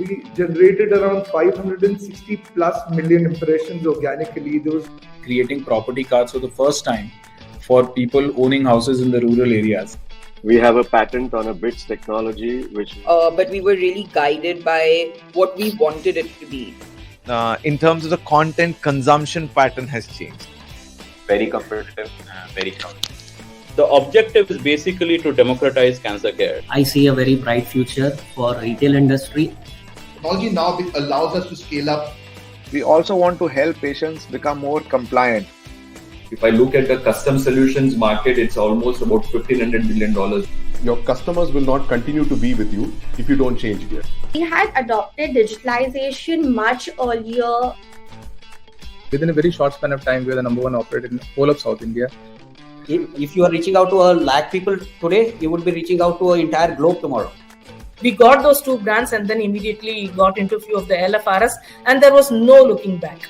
we generated around 560 plus million impressions organically. Those creating property cards for the first time for people owning houses in the rural areas. We have a patent on a bits technology, which... But we were really guided by what we wanted it to be. In terms of the content consumption pattern has changed. Very competitive, very crowded. The objective is basically to democratize cancer care. I see a very bright future for retail industry. Technology now allows us to scale up. We also want to help patients become more compliant. If I look at the custom solutions market, it's almost about $1,500 billion. Your customers will not continue to be with you if you don't change here. We had adopted digitalization much earlier. within a very short span of time, we are the number one operator in the whole of South India. If you are reaching out to a lakh people today, you would be reaching out to an entire globe tomorrow. We got those two brands and then immediately got into a few of the LFRs, and there was no looking back.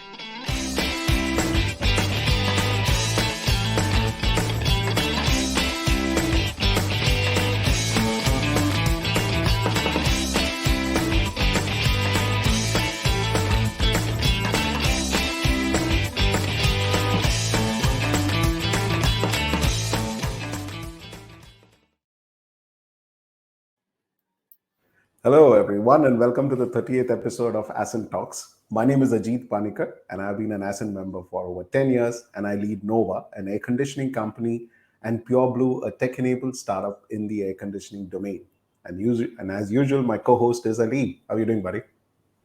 Hello everyone and welcome to the 38th episode of ASCENT Talks. My name is Ajit Panikar and I've been an ASCENT member for over 10 years and I lead Nova, an air conditioning company, and Pure Blue, a tech-enabled startup in the air conditioning domain. And as usual, my co-host is Ali. How are you doing, buddy?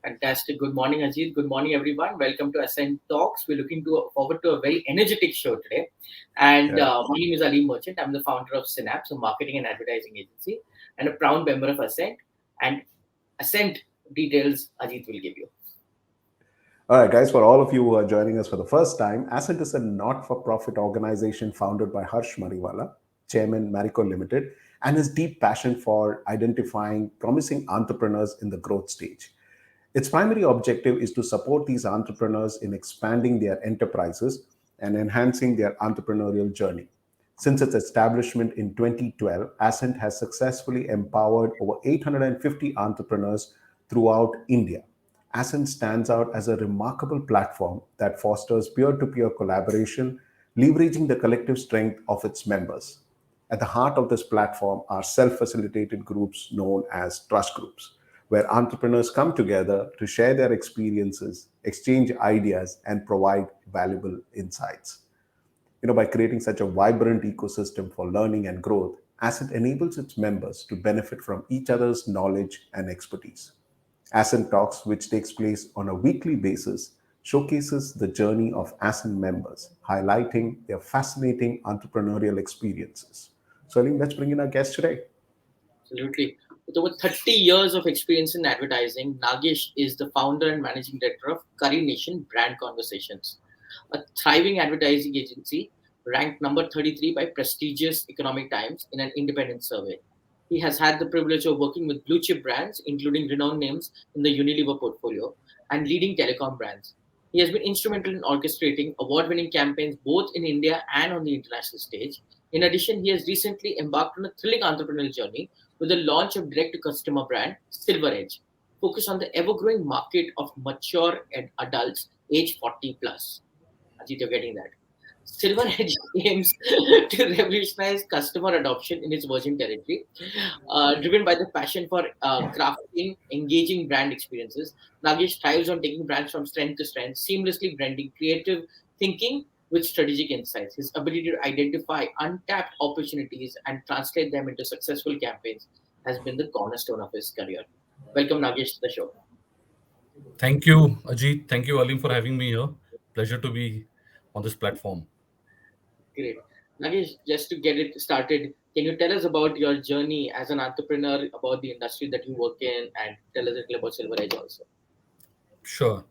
Fantastic. Good morning, Ajit. Good morning, everyone. Welcome to ASCENT Talks. We're looking forward to a very energetic show today. And my name is Ali Merchant. I'm the founder of Synapse, a marketing and advertising agency, and a proud member of ASCENT. And ASCENT details Ajit will give you. All right, guys, for all of you who are joining us for the first time, ASCENT is a not-for-profit organization founded by Harsh Mariwala, Chairman, Marico Ltd, and his deep passion for identifying promising entrepreneurs in the growth stage. Its primary objective is to support these entrepreneurs in expanding their enterprises and enhancing their entrepreneurial journey. Since its establishment in 2012, ASCENT has successfully empowered over 850 entrepreneurs throughout India. ASCENT stands out as a remarkable platform that fosters peer-to-peer collaboration, leveraging the collective strength of its members. At the heart of this platform are self-facilitated groups known as trust groups, where entrepreneurs come together to share their experiences, exchange ideas, and provide valuable insights. By creating such a vibrant ecosystem for learning and growth, ASCENT enables its members to benefit from each other's knowledge and expertise. ASCENT Talks, which takes place on a weekly basis, showcases the journey of ASCENT members, highlighting their fascinating entrepreneurial experiences. So, Ali, let's bring in our guest today. Absolutely. With over 30 years of experience in advertising, Nagessh is the founder and managing director of Curry Nation Brand Conversations, a thriving advertising agency ranked number 33 by prestigious Economic Times in an independent survey. He has had the privilege of working with blue chip brands, including renowned names in the Unilever portfolio and leading telecom brands. He has been instrumental in orchestrating award-winning campaigns both in India and on the international stage. In addition, he has recently embarked on a thrilling entrepreneurial journey with the launch of direct-to-customer brand Silveredge, focused on the ever-growing market of mature adults age 40 plus. Ajit, you're getting that. Silveredge aims to revolutionize customer adoption in its virgin territory, driven by the passion for crafting engaging brand experiences. Nagessh thrives on taking brands from strength to strength, seamlessly blending creative thinking with strategic insights. His ability to identify untapped opportunities and translate them into successful campaigns has been the cornerstone of his career. Welcome, Nagessh, to the show. Thank you, Ajit. Thank you, Alim, for having me here. Pleasure to be on this platform. Great. Nagessh, just to get it started, can you tell us about your journey as an entrepreneur, about the industry that you work in, and tell us a little about Silveredge also? Sure.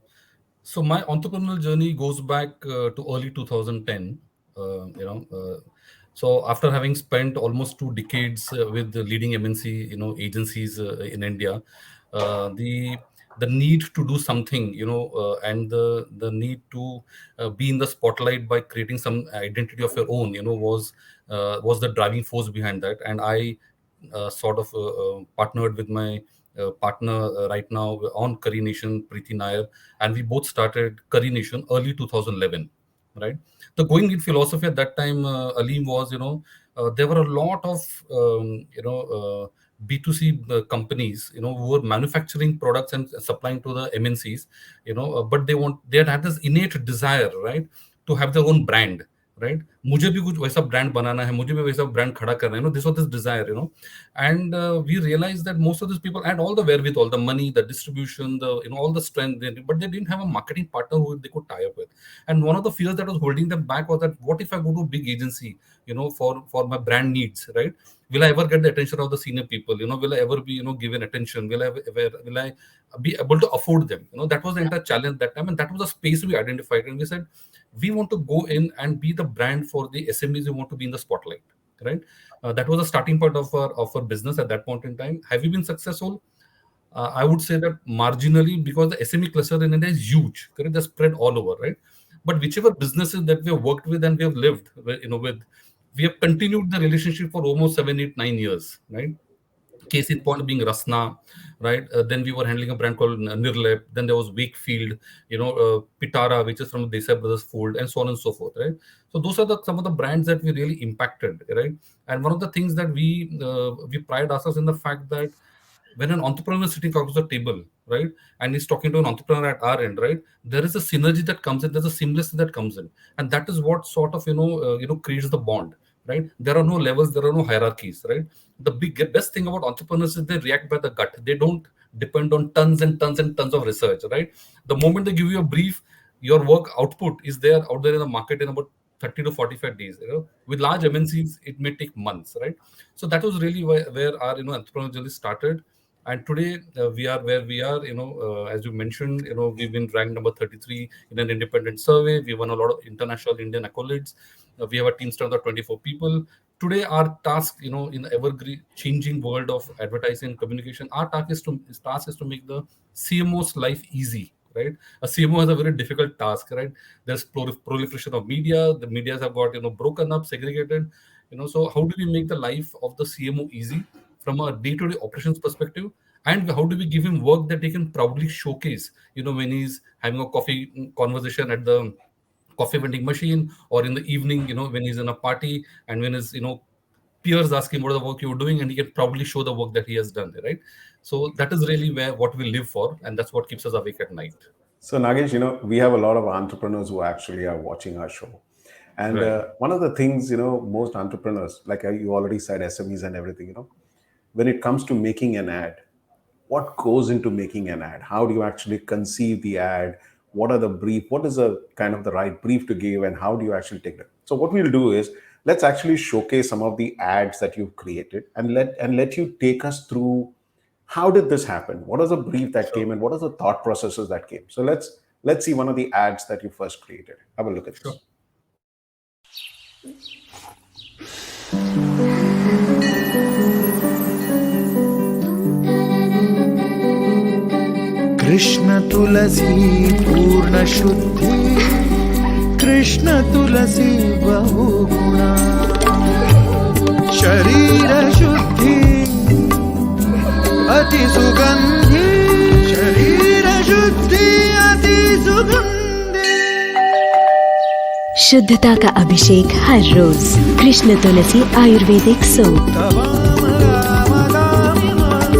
So my entrepreneurial journey goes back to early 2010. So after having spent almost 2 decades with the leading MNC, agencies in India, the need to do something, and the need to be in the spotlight by creating some identity of your own, was the driving force behind that. And I sort of partnered with my partner right now on Curry Nation, Preeti Nair, and we both started Curry Nation early 2011. Right, the going lead philosophy at that time, Aleem, was there were a lot of B2C companies, who were manufacturing products and supplying to the MNCs, but they had this innate desire, right, to have their own brand, right? मुझे भी कुछ वैसा brand बनाना है, मुझे भी वैसा brand खड़ा करना है, this was this desire, and we realized that most of these people had all the wherewithal, the money, the distribution, all the strength, but they didn't have a marketing partner who they could tie up with. And one of the fears that was holding them back was that, what if I go to a big agency, for my brand needs, right? Will I ever get the attention of the senior people? Will I ever be, given attention? Will I be able to afford them? That was the entire challenge that time, and that was the space we identified, and we said we want to go in and be the brand for the SMEs who want to be in the spotlight, right? That was the starting point of our business at that point in time. Have we been successful? I would say that marginally, because the SME cluster in India is huge, correct? They're spread all over, right? But whichever businesses that we have worked with and we have lived, with, we have continued the relationship for almost 7, 8, 9 years, right? Case in point being Rasna, right? Then we were handling a brand called Nirlep. Then there was Wakefield, Pitara, which is from Desai Brothers Fold, and so on and so forth, right? So those are some of the brands that we really impacted, right? And one of the things that we pride ourselves in the fact that when an entrepreneur is sitting across the table, right, and he's talking to an entrepreneur at our end, right, there is a synergy that comes in, there's a seamlessness that comes in, and that is what sort of creates the bond, right? There are no levels, there are no hierarchies, right? The best thing about entrepreneurs is they react by the gut. They don't depend on tons and tons and tons of research, right? The moment they give you a brief, your work output is there out there in the market in about 30 to 45 days. With large MNCs, it may take months, right? So that was really where our entrepreneurial journey started. And today we are where we are. As you mentioned, we've been ranked number 33 in an independent survey. We won a lot of international Indian accolades. We have a team strength of 24 people. Today, our task, in the ever-changing world of advertising and communication, our task is to make the CMO's life easy, right? A CMO has a very difficult task, right? There's proliferation of media. The medias have got, broken up, segregated. So how do we make the life of the CMO easy from a day-to-day operations perspective? And how do we give him work that he can proudly showcase, when he's having a coffee conversation at the coffee vending machine, or in the evening, when he's in a party, and when his, peers ask him what the work you're doing, and he can proudly show the work that he has done, right? So that is really what we live for, and that's what keeps us awake at night. So Nagessh, we have a lot of entrepreneurs who actually are watching our show. And Right. One of the things, most entrepreneurs, like you already said, SMEs and everything, when it comes to making an ad, what goes into making an ad? How do you actually conceive the ad? What are the brief? What is the kind of the right brief to give, and how do you actually take it? So what we'll do is, let's actually showcase some of the ads that you've created, and let you take us through how did this happen? What was the brief that came in? What are the thought processes that came? So let's see one of the ads that you first created. Have a look at this. Krishna तुलसी पूर्ण शुद्धि कृष्ण तुलसी बहुगुणा शरीर शुद्धि अति सुगंधि शरीर शुद्धि अति सुगंधि। शुद्धता का अभिषेक हर रोज कृष्ण तुलसी आयुर्वेदिक सोप।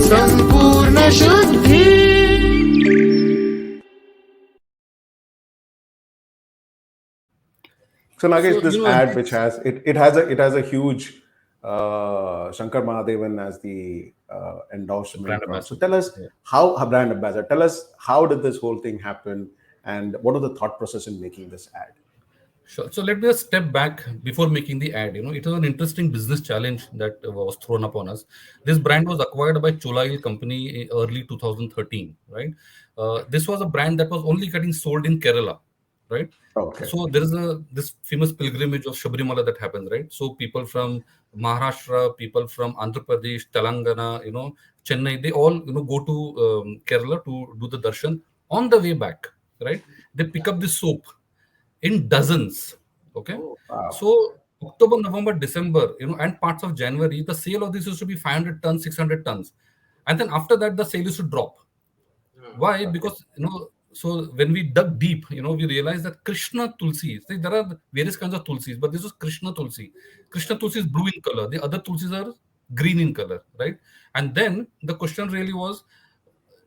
संपूर्ण शुद्धि। So Nagessh, this ad which has it has a huge Shankar Mahadevan as the endorsement. Brand So ambassador. tell us how a brand ambassador. Tell us how did this whole thing happen, and what are the thought process in making this ad? Sure. So let me just step back before making the ad. It was an interesting business challenge that was thrown upon us. This brand was acquired by Chola Oil Company in early 2013, right? This was a brand that was only getting sold in Kerala, right? Okay. So there is this famous pilgrimage of Sabrimala that happens, right? So people from Maharashtra, people from Andhra Pradesh, Telangana, Chennai, they all go to Kerala to do the darshan. On the way back, right? They pick up this soap in dozens. Okay. Wow. So October, November, December, and parts of January, the sale of this used to be 500 tons, 600 tons. and then after that the sale used to drop. Why? Because so when we dug deep, we realized that Krishna Tulsi, see, there are various kinds of Tulsis, but this was Krishna Tulsi. Krishna Tulsi is blue in color. The other Tulsis are green in color, right? And then the question really was,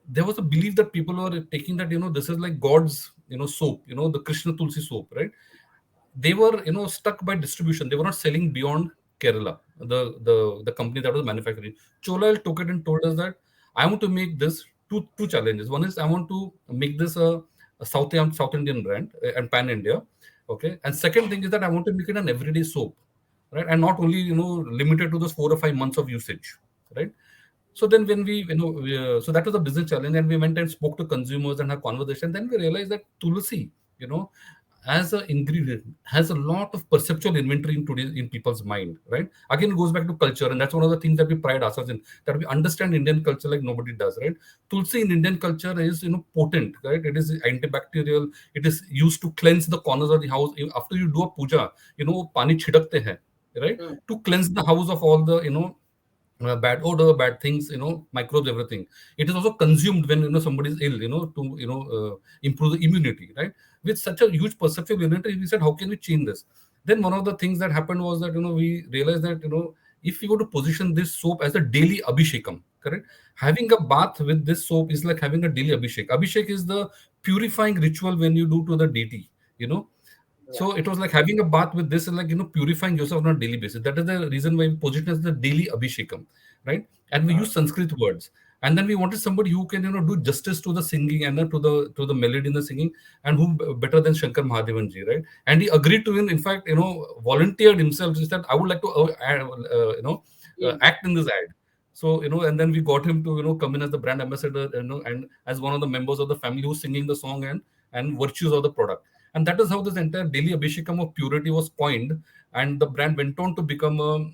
there was a belief that people were taking that, this is like God's, soap, the Krishna Tulsi soap, right? They were, stuck by distribution. They were not selling beyond Kerala, the company that was manufacturing. Chola took it and told us that I want to make this two challenges. One is I want to make this a South Indian brand and pan India, okay. And second thing is that I want to make it an everyday soap, right? And not only limited to those 4 or 5 months of usage, right? So then when so that was a business challenge, and we went and spoke to consumers and had conversation. Then we realized that Tulsi, as an ingredient, has a lot of perceptual inventory in people's mind, right? Again, it goes back to culture, and that's one of the things that we pride ourselves in, that we understand Indian culture like nobody does, right? Tulsi in Indian culture is, potent, right? It is antibacterial. It is used to cleanse the corners of the house. After you do a puja, pani chidakte hai, right? To cleanse the house of all the, bad odor, bad things, microbes, everything. It is also consumed when somebody is ill, to improve the immunity, right? With such a huge perceptual inventory, we said, how can we change this? Then one of the things that happened was that we realized that if we were to position this soap as a daily abhishekam, correct? Having a bath with this soap is like having a daily abhishek. Abhishek is the purifying ritual when you do to the deity, So it was like having a bath with this and like, purifying yourself on a daily basis. That is the reason why we position as the daily abhishekam, right? And we use Sanskrit words. And then we wanted somebody who can, do justice to the singing and to the melody in the singing, and who better than Shankar Mahadevan ji, right? And he agreed to, in fact, volunteered himself. He said, I would like to, act in this ad. So, and then we got him to, come in as the brand ambassador, and as one of the members of the family who's singing the song and virtues of the product. And that is how this entire daily abhishekam of purity was coined, and the brand went on to become a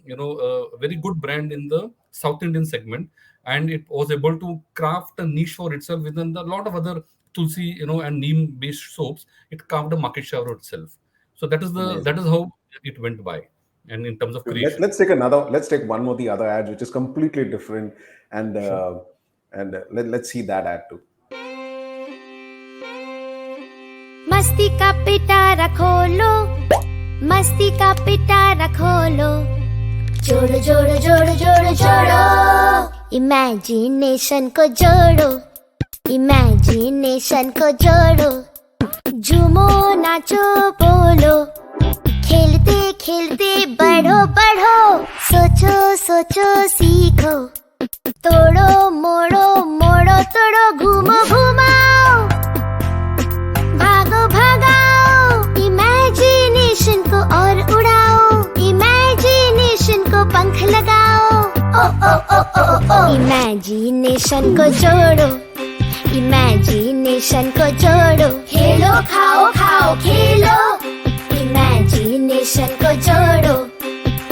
very good brand in the South Indian segment, and it was able to craft a niche for itself within a lot of other Tulsi, and neem based soaps. It carved a market share for itself. So that is how it went by. And in terms of creation, let's take one more the other ad, which is completely different, and let's see that ad too. मस्ती का पिटारा खोलो, मस्ती का पिटारा खोलो, जोड़ो जोड़ो जोड़ो जोड़ो जोड़ो, इमेजिनेशन को जोड़ो, इमेजिनेशन को जोड़ो, झूमो नाचो बोलो, खेलते खेलते बढ़ो बढ़ो, सोचो सोचो सीखो, तोड़ो मोड़ो मोड़ो तोड़ो, घूमो घुमाओ, भागो भगाओ, इमेजिनेशन को और उड़ाओ, इमेजिनेशन को पंख लगाओ, ओ ओ ओ ओ ओ, इमेजिनेशन को जोड़ो, इमेजिनेशन को जोड़ो, खेलो खाओ खाओ खेलो, इमेजिनेशन को जोड़ो,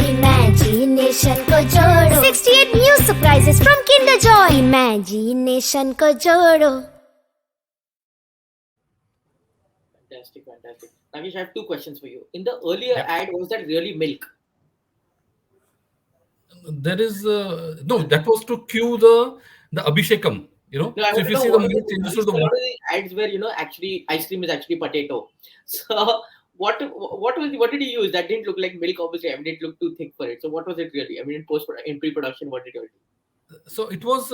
इमेजिनेशन को जोड़ो, 68 new surprises from KinderJoy, imagination को जोड़ो. Fantastic. Nagessh, I have 2 questions for you. In the earlier ad, was that really milk? There is no, that was to cue the abhishekam, No, so if you see the milk changes to the water. Ads where actually ice cream is actually potato. So what did you use? That didn't look like milk, obviously. I mean, it looked too thick for it. So what was it really? I mean, in pre-production, what did you do? So it was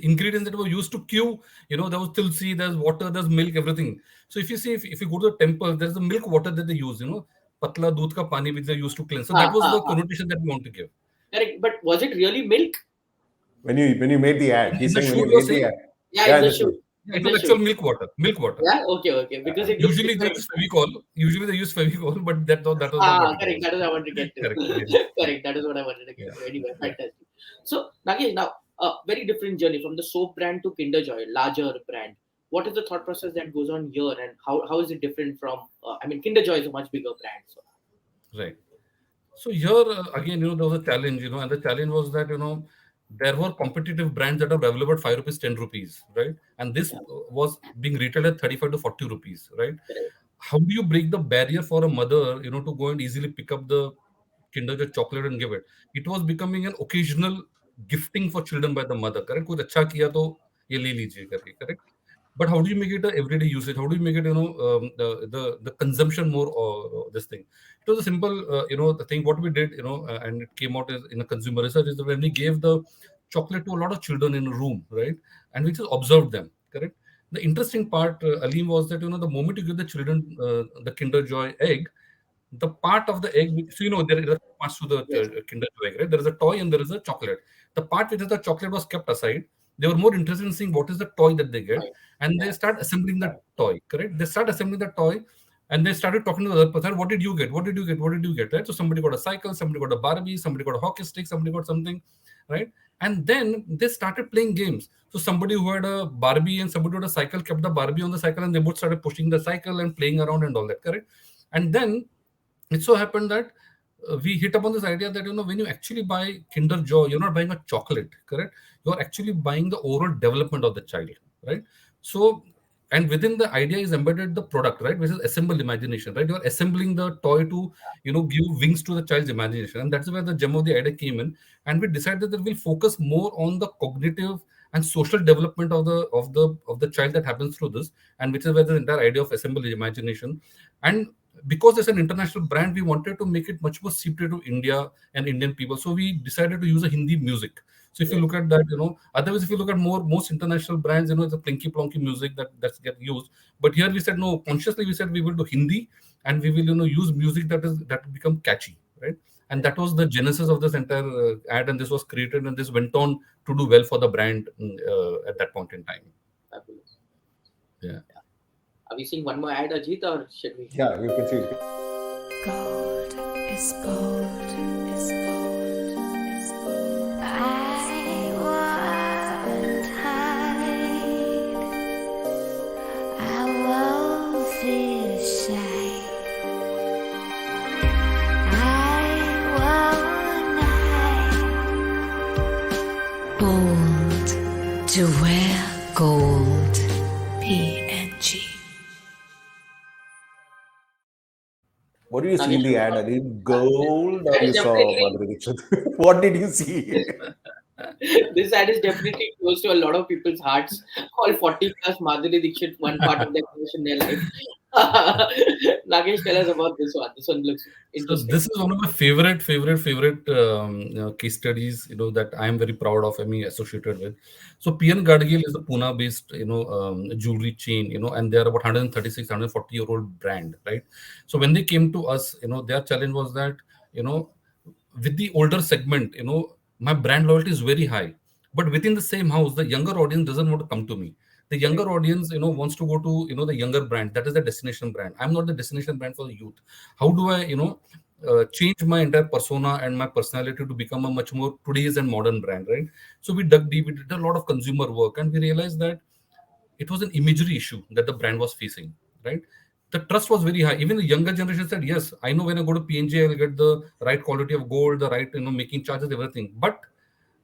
ingredients that were used to cue, there was tulsi, there's water, there's milk, everything. So if you see, if you go to the temple, there's the milk water that they use, patla doodh ka pani, which they used to cleanse. So that was the connotation that we want to give. Correct, but was it really milk? When you made the ad, he's saying when you made the ad. Yeah, in the shoot. It was actual milk water. Yeah, okay. Because it usually they use Fevicol, but that was correct. That is what I wanted to get to. Correct. That is what I wanted to get to. Anyway, fantastic. So Nagessh, now a very different journey from the soap brand to KinderJoy, larger brand. What is the thought process that goes on here, and how is it different from? KinderJoy is a much bigger brand. So. Right. So here again, there was a challenge, and the challenge was that there were competitive brands that are available at 5 rupees, 10 rupees, right? And this was being retailed at 35 to 40 rupees, right? How do you break the barrier for a mother, to go and easily pick up the KinderJoy chocolate and give it. It was becoming an occasional gifting for children by the mother. Correct? कुछ अच्छा किया तो ये ले लीजिए करके. Correct? But how do you make it a everyday usage? How do you make it, the consumption more this thing? It was a simple, the thing what we did, and it came out in a consumer research is that when we gave the chocolate to a lot of children in a room, right, and we just observed them, correct. The interesting part, Aleem, was that the moment you give the children the KinderJoy egg, the part of the egg, so there are parts to the KinderJoy egg, right? There is a toy and there is a chocolate. The part which is the chocolate was kept aside. They were more interested in seeing what is the toy that they get, and they start assembling the toy. Correct? They start assembling the toy, and they started talking to the other person. What did you get? What did you get? What did you get? Right? So somebody got a cycle, somebody got a Barbie, somebody got a hockey stick, somebody got something, right? And then they started playing games. So somebody who had a Barbie and somebody who had a cycle kept the Barbie on the cycle, and they both started pushing the cycle and playing around and all that. Correct? And then it so happened that we hit upon this idea that when you actually buy KinderJoy, you're not buying a chocolate, correct? You're actually buying the overall development of the child, right? So, and within the idea is embedded the product, right, which is assemble imagination, right? You're assembling the toy to give wings to the child's imagination, and that's where the gem of the idea came in. And we decided that we'll focus more on the cognitive and social development of the child that happens through this, and which is where the entire idea of assemble imagination. And because it's an international brand, we wanted to make it much more suited to India and Indian people. So we decided to use a Hindi music. So if you look at that, otherwise if you look at most international brands, it's a plinky plonky music that's get used. But here we said no, consciously we said we will do Hindi, and we will use music that become catchy, right? And that was the genesis of this entire ad, and this was created, and this went on to do well for the brand at that point in time. Fabulous. Yeah. Are we seeing one more ad, Ajit, or should we? Yeah, we can see. Gold is gold, is gold, is gold. I won't hide. I won't feel shy. I won't hide. Bold to wear gold. PNG. What do you see in the ad? Ali? Gold, or you saw Madhuri Dixit? What did you see? This ad is definitely close to a lot of people's hearts. All 40 plus Madhuri Dixit, one part of their in their life. Nagessh, tell us about this one. This one looks interesting. So this is one of my favorite case studies, that I am very proud of. Associated with. So PN Gadgil is a Pune-based, jewelry chain, and they are about 136, 140-year-old brand, right? So when they came to us, their challenge was that, with the older segment, my brand loyalty is very high, but within the same house, the younger audience doesn't want to come to me. The younger audience, wants to go to, the younger brand. That is the destination brand. I'm not the destination brand for the youth. How do I, change my entire persona and my personality to become a much more today's and modern brand, right? So we dug deep, we did a lot of consumer work, and we realized that it was an imagery issue that the brand was facing, right? The trust was very high. Even the younger generation said, yes, I know when I go to PNG, I'll get the right quality of gold, the right, making charges, everything. But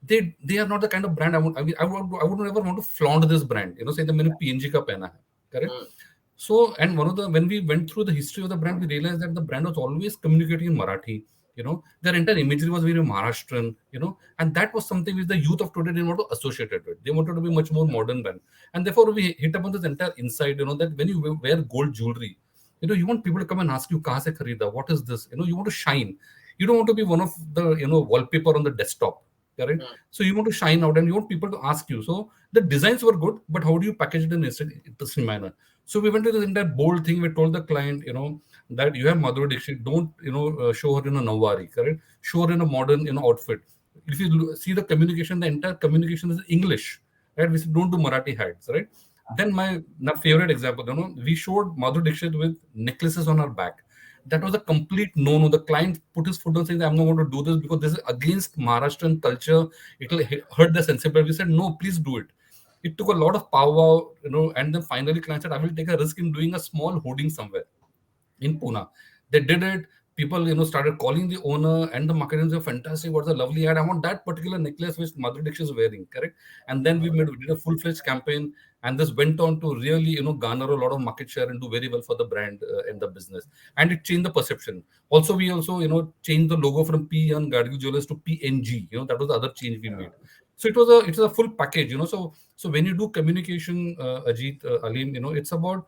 they are not the kind of brand I would never want to flaunt this brand. Say the maine PNG ka pehna hai, correct? So, and when we went through the history of the brand, we realized that the brand was always communicating in Marathi. Their entire imagery was very Maharashtrian. And that was something which the youth of today didn't want to associate it with. They wanted to be much more modern brand, and therefore we hit upon this entire insight. That when you wear gold jewelry, you want people to come and ask you, "Kahan se kharida? What is this?" You want to shine. You don't want to be one of the wallpaper on the desktop. Correct. So you want to shine out, and you want people to ask you. So the designs were good, but how do you package it in an interesting manner? So we went to this entire bold thing. We told the client, that you have Madhuri Dixit, don't show her in a Nawari, correct? Show her in a modern outfit. If you see the communication, the entire communication is English, right? We said don't do Marathi hats, right? Then my favorite example, we showed Madhuri Dixit with necklaces on her back. That was a complete no-no. The client put his foot down saying, I'm not going to do this because this is against Maharashtrian culture. It will hurt the sensibility. We said, no, please do it. It took a lot of power, and then finally client said, I will take a risk in doing a small hoarding somewhere in Pune. They did it. people, started calling the owner and the marketing, say, fantastic, what's a lovely ad. I want that particular necklace which Madhuri Dixit is wearing, correct? And then we did a full-fledged campaign, and this went on to really, garner a lot of market share and do very well for the brand and the business. And it changed the perception. Also, we also, changed the logo from P and Gadgi Jewelers to PNG. That was the other change we made. So it was a full package, So when you do communication, Ajit, Alim, it's about,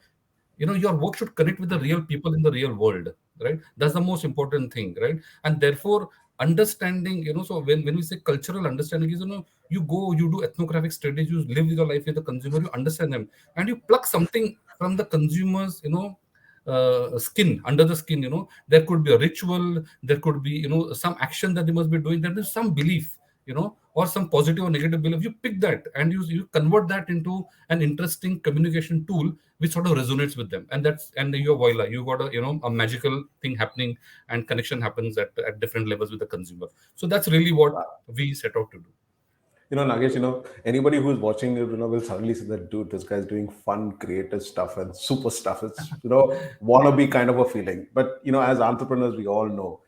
your work should connect with the real people in the real world, right? That's the most important thing, right? And therefore, understanding, so when we say cultural understanding is, you go, you do ethnographic studies, you live your life with the consumer, you understand them, and you pluck something from the consumers, skin, under the skin. There could be a ritual, there could be, some action that they must be doing, there is some belief, or some positive or negative belief. You pick that and you convert that into an interesting communication tool which sort of resonates with them, and you're voila, you got a magical thing happening, and connection happens at different levels with the consumer. So that's really what we set out to do. Nagessh, anybody who's watching it, will suddenly say that, dude, this guy's doing fun, creative stuff and super stuff. It's, wannabe kind of a feeling. But, as entrepreneurs, we all know,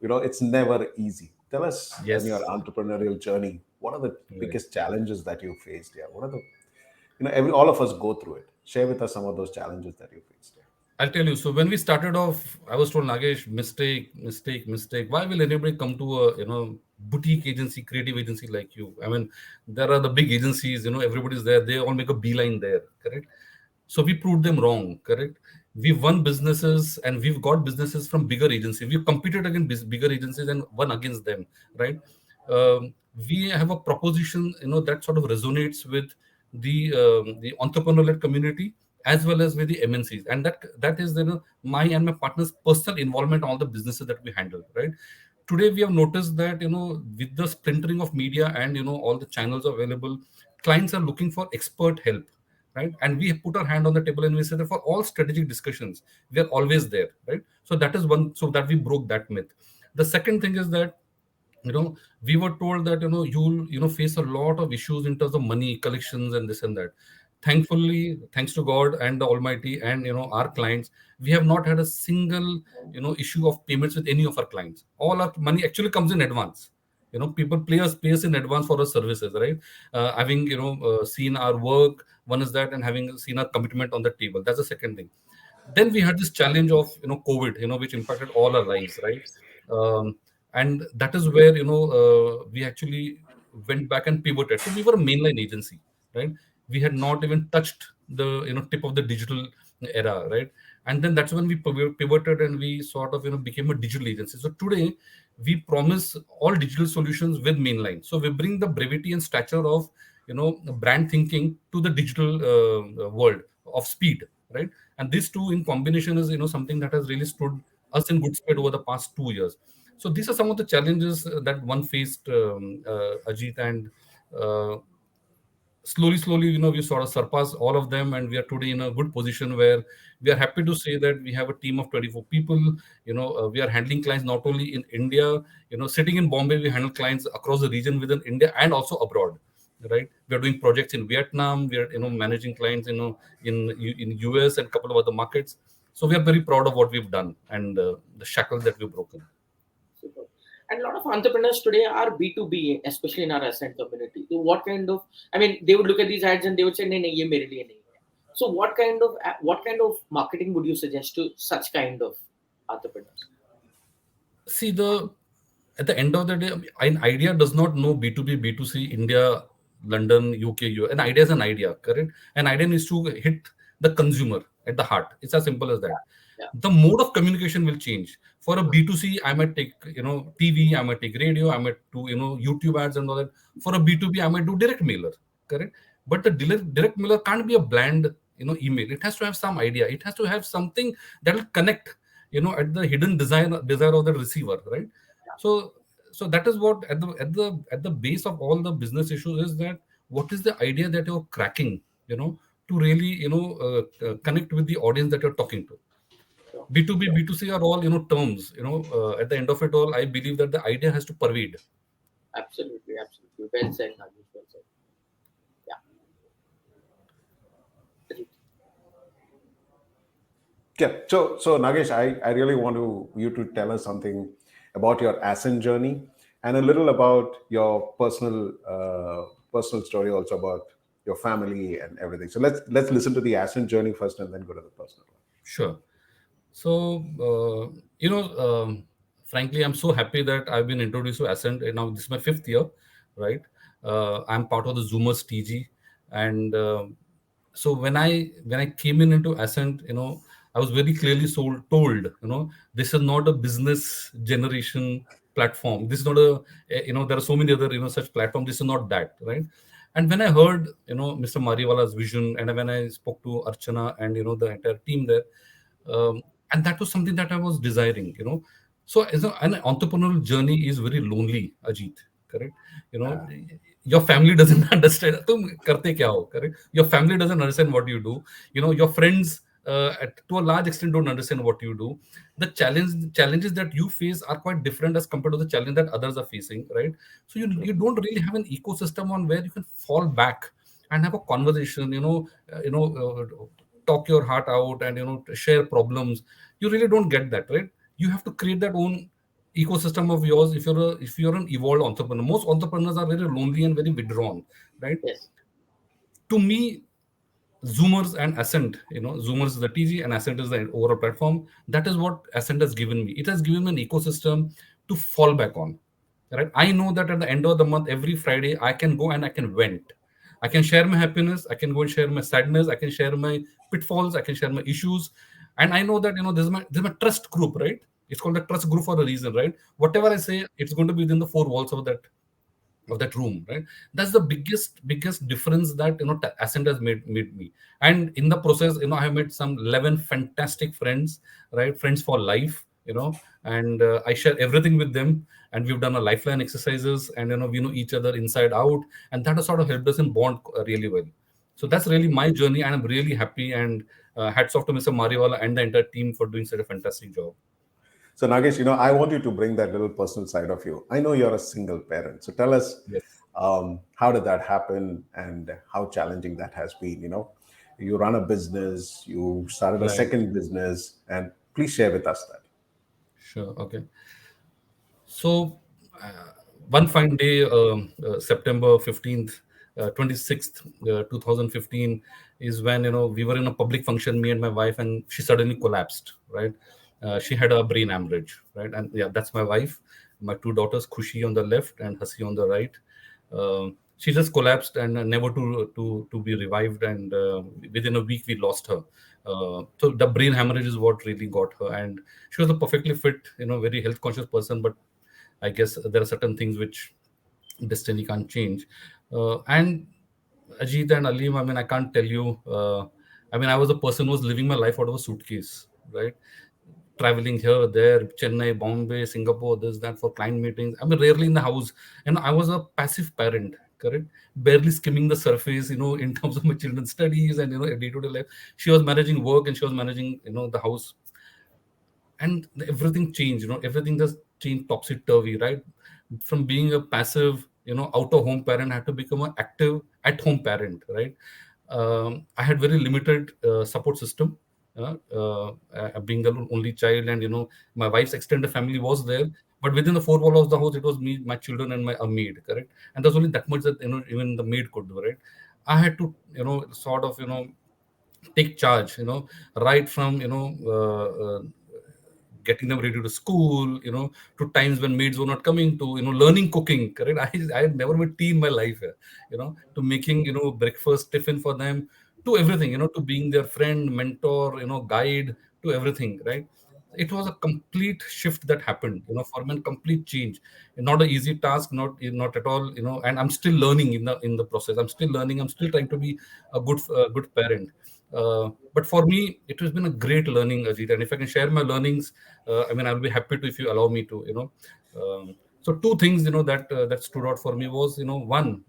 it's never easy. Tell us, Yes, in your entrepreneurial journey, what are the biggest challenges that you faced? Yeah, what are the, all of us go through it. Share with us some of those challenges that you faced. Yeah. I'll tell you. So when we started off, I was told, Nagessh, mistake. Why will anybody come to a boutique agency, creative agency like you? I mean, there are the big agencies. Everybody's there. They all make a beeline there, correct? So we proved them wrong, correct? We've won businesses and we've got businesses from bigger agencies. We've competed against bigger agencies and won against them, right? We have a proposition, that sort of resonates with the entrepreneurial community as well as with the MNCs, and that is my and my partner's personal involvement in all the businesses that we handle, right? Today we have noticed that with the splintering of media and all the channels available, clients are looking for expert help, right? And we put our hand on the table and we said that for all strategic discussions, we are always there, right? So that is one, so that we broke that myth. The second thing is that we were told that you'll face a lot of issues in terms of money collections and this and that. Thankfully, thanks to God and the Almighty and our clients, we have not had a single issue of payments with any of our clients. All our money actually comes in advance. People pay us in advance for our services, right? Having seen our work, one is that, and having seen our commitment on the table. That's the second thing. Then we had this challenge of COVID, which impacted all our lives, right? And that is where we actually went back and pivoted. So we were a mainline agency, right? We had not even touched the tip of the digital era, right? And then that's when we pivoted and we sort of became a digital agency. So today we promise all digital solutions with mainline. So we bring the brevity and stature of brand thinking to the digital world of speed, right? And these two in combination is something that has really stood us in good stead over the past 2 years. So these are some of the challenges that one faced, Ajit, and slowly, we sort of surpassed all of them, and we are today in a good position where we are happy to say that we have a team of 24 people. We are handling clients not only in India, sitting in Bombay, we handle clients across the region within India and also abroad, right? We are doing projects in Vietnam. We are, managing clients, in US and a couple of other markets. So we are very proud of what we've done and the shackles that we've broken. Super. And a lot of entrepreneurs today are B2B, especially in our ASCENT community. So what kind of, they would look at these ads and they would say, "Nee, ye mere liye nahi hai." So what kind of marketing would you suggest to such kind of entrepreneurs? See, at the end of the day, an idea does not know B2B, B2C, India, London, UK, US. An idea is an idea, correct? An idea needs to hit the consumer at the heart. It's as simple as that. Yeah. The mode of communication will change. For a B2C, I might take, TV, I might take radio, I might do, YouTube ads and all that. For a B2B, I might do direct mailer, correct? But the direct mailer can't be a bland, email. It has to have some idea. It has to have something that will connect, at the hidden desire of the receiver, right? So that is what at the base of all the business issues is that what is the idea that you're cracking, to really, connect with the audience that you're talking to. B2B, B2C are all, terms, at the end of it all, I believe that the idea has to pervade. Absolutely. Well said, Nagessh. Well said. Yeah. Yeah. So Nagesh, I really want you to tell us something about your ASCENT journey and a little about your personal story, also about your family and everything. So let's listen to the ASCENT journey first, and then go to the personal one. Sure. So, frankly, I'm so happy that I've been introduced to Ascent. And now this is my fifth year, right? I'm part of the Zoomers TG, and so when I came into Ascent, I was very clearly told, this is not a business generation platform. This is not there are so many other such platforms. This is not that, right? And when I heard Mr. Mariwala's vision, and when I spoke to Archana and the entire team there. And that was something that I was desiring. So as an entrepreneurial journey is very lonely, Ajit, correct? Your family doesn't understand. Tum karte kya ho, correct? Your family doesn't understand what you do. Your friends to a large extent don't understand what you do. The challenges that you face are quite different as compared to the challenge that others are facing, right? So you don't really have an ecosystem on where you can fall back and have a conversation, talk your heart out and share problems. You really don't get that, right? You have to create that own ecosystem of yours if you're an evolved entrepreneur. Most entrepreneurs are very lonely and very withdrawn, right? Yes. To me, Zoomers and Ascent, Zoomers is the TG and Ascent is the overall platform. That is what Ascent has given me. It has given me an ecosystem to fall back on, right? I know that at the end of the month, every Friday, I can go and I can vent. I can share my happiness. I can go and share my sadness. I can share my pitfalls. I can share my issues. And I know that, there's my trust group, right? It's called a trust group for a reason, right? Whatever I say, it's going to be within the four walls of that room, right? That's the biggest difference that Ascent has made me. And in the process, I have made some 11 fantastic friends, right? Friends for life, and I share everything with them. And we've done a lifeline exercises, and we know each other inside out, and that has sort of helped us in bond really well. So that's really my journey, and I'm really happy. And hats off to Mr. Mariwala and the entire team for doing such a fantastic job. So Nagesh, I want you to bring that little personal side of you. I know you're a single parent, so tell us, yes, how did that happen and how challenging that has been. You run a business, you started a second business, and please share with us that. Sure. Okay. So one fine day, September 15th, 26th, 2015 is when, we were in a public function, me and my wife, and she suddenly collapsed, right? She had a brain hemorrhage, right? And yeah, that's my wife, my two daughters, Khushi on the left and Hasi on the right. She just collapsed and never to be revived. And within a week, we lost her. So the brain hemorrhage is what really got her. And she was a perfectly fit, very health conscious person. But I guess there are certain things which destiny can't change. And Ajit and Alim, I can't tell you. I was a person who was living my life out of a suitcase, right? Traveling here, there, Chennai, Bombay, Singapore, this, that, for client meetings. Rarely in the house. And I was a passive parent, correct? Barely skimming the surface, in terms of my children's studies and, day-to-day life. She was managing work and she was managing, the house. And everything changed, everything just changed topsy-turvy, right? From being a passive, out-of-home parent, I had to become an active at-home parent, right? I had very limited support system. Being the only child, and my wife's extended family was there, but within the four walls of the house, it was me, my children, and a maid, correct? And there's only that much that even the maid could do, right? I had to sort of take charge, right from getting them ready to school, to times when maids were not coming, to learning cooking, correct? I had never made tea in my life, to making breakfast, tiffin for them, to everything, to being their friend, mentor, guide, to everything, right? It was a complete shift that happened, for me, complete change. Not an easy task, not at all, and I'm still learning in the process. I'm still learning. I'm still trying to be a good parent. But for me, it has been a great learning, Ajit. And if I can share my learnings, I'll be happy to, if you allow me to. So two things, that stood out for me was, one,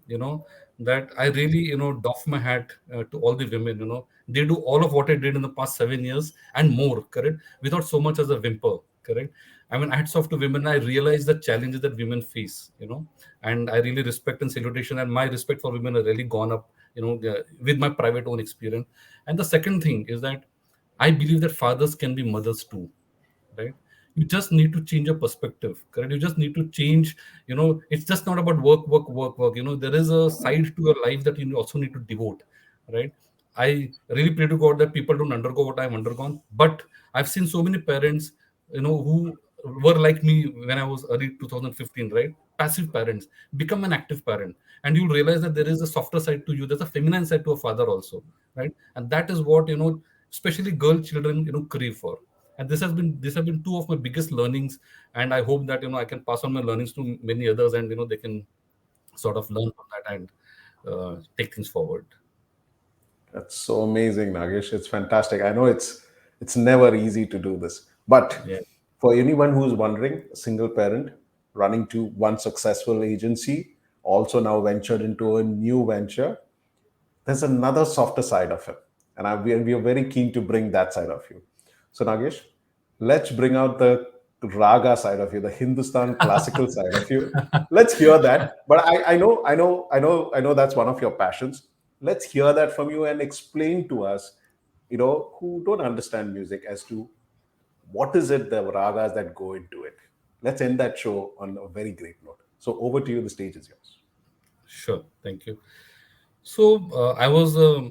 that I really, doff my hat to all the women. They do all of what I did in the past 7 years and more, correct? Without so much as a whimper, correct? Hats off to women. I realize the challenges that women face, and I really respect and salutation, and my respect for women has really gone up, with my private own experience. And the second thing is that I believe that fathers can be mothers too, right? You just need to change your perspective, correct? You just need to change, it's just not about work, work, work, work. There is a side to your life that you also need to devote, right? I really pray to God that people don't undergo what I've undergone, but I've seen so many parents, who were like me when I was early 2015, right? Passive parents become an active parent, and you'll realize that there is a softer side to you. There's a feminine side to a father also, right? And that is what, especially girl children, crave for. And this have been two of my biggest learnings, and I hope that I can pass on my learnings to many others, and they can sort of learn from that and take things forward. That's so amazing, Nagessh. It's fantastic. I know it's never easy to do this, but Yeah. for anyone who's wondering, a single parent running to one successful agency, also now ventured into a new venture, there's another softer side of it, and we are very keen to bring that side of you. So, Nagessh, let's bring out the raga side of you, the Hindustan classical side of you. Let's hear that. But I know that's one of your passions. Let's hear that from you and explain to us, who don't understand music, as to what is it, the ragas that go into it. Let's end that show on a very great note. So over to you. The stage is yours. Sure, thank you. So I was a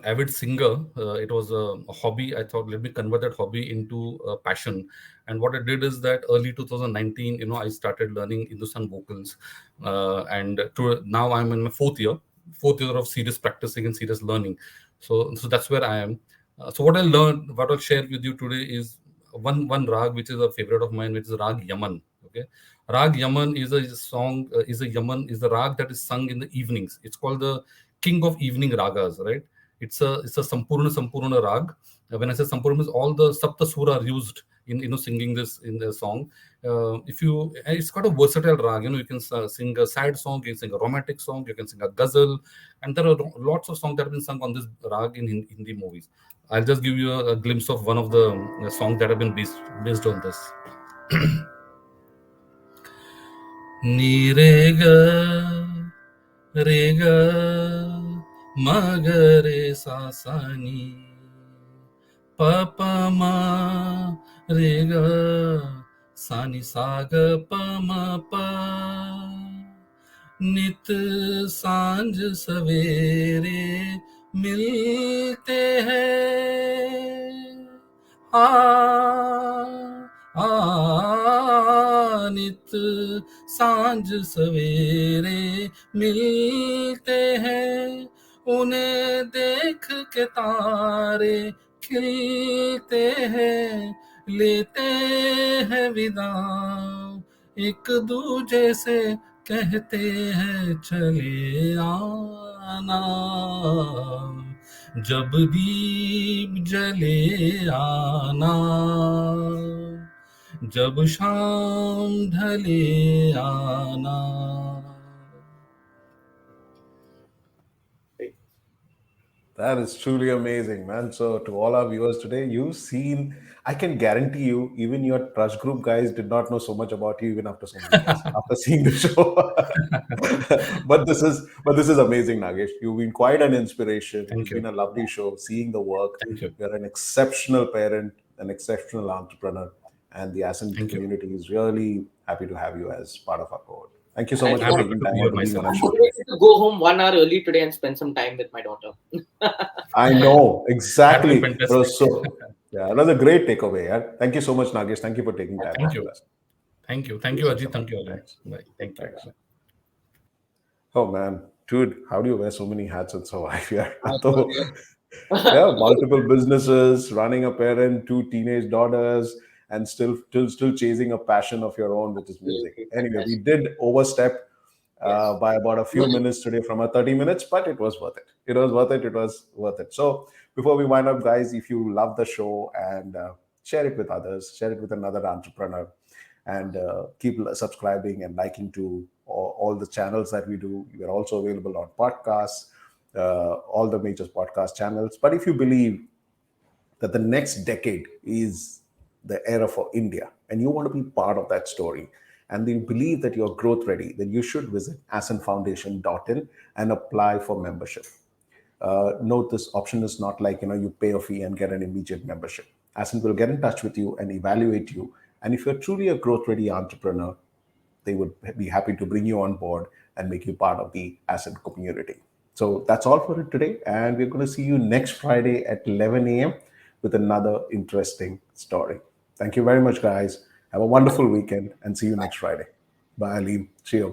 avid singer. It was a hobby. I thought, let me convert that hobby into a passion. And what I did is that early 2019, I started learning Hindustan vocals, and now I'm in my fourth year of serious practicing and serious learning. So that's where I am. So what I learned, what I'll share with you today is one rag which is a favorite of mine, which is Rag Yaman. Okay, Rag Yaman is a song, is the rag that is sung in the evenings. It's called the king of evening ragas, right? It's a Sampurna rag. When I say Sampurna, means all the Sapta Sura are used in singing this in the song. It's got a versatile rag. You can sing a sad song, you can sing a romantic song, you can sing a ghazal, and there are lots of songs that have been sung on this rag in Hindi movies. I'll just give you a glimpse of one of the songs that have been based on this. Ni re ga ma ga re sa sa ni pa pa ma re ga sa ni sa ga pa ma pa नित सांझ सवेरे मिलते हैं नित सांझ सवेरे मिलते हैं उन्हें देख के तारे खिलते हैं लेते हैं विदा एक दूजे से कहते हैं चले आना जब दीप जले आना जब शाम ढले आना. That is truly amazing, man. So to all our viewers today, you've seen, I can guarantee you, even your trust group guys did not know so much about you even after so many years, after seeing the show. but this is amazing, Nagessh. You've been quite an inspiration. It's been a lovely show, seeing the work. You're an exceptional parent, an exceptional entrepreneur, and the ASCENT community is really happy to have you as part of our board. Thank you so much for taking time out to be on our show. I'm going to go home 1 hour early today and spend some time with my daughter. I know, exactly. It was that was a great takeaway. Yeah? Thank you so much, Nagessh. Thank you for taking time. Thank you. Thank you, Ajit. Thank you, Ajit. Bye. Thank you. Oh man, dude, how do you wear so many hats and survive here? Yeah, multiple businesses, running a parent, 2 teenage daughters, and still chasing a passion of your own, which is music. Anyway, we did overstep by about a few minutes today from our 30 minutes, but it was worth it. It was worth it. So before we wind up, guys, if you love the show, and share it with others, share it with another entrepreneur, and keep subscribing and liking to all the channels that we do. We are also available on podcasts, all the major podcast channels. But if you believe that the next decade is the era for India, and you want to be part of that story, and you believe that you're growth ready, then you should visit ascentfoundation.in and apply for membership. note this option is not like, you pay a fee and get an immediate membership. Ascent will get in touch with you and evaluate you. And if you're truly a growth-ready entrepreneur, they would be happy to bring you on board and make you part of the Ascent community. So that's all for it today. And we're going to see you next Friday at 11 a.m. with another interesting story. Thank you very much, guys. Have a wonderful weekend and see you next Friday. Bye, Alim. Cheers.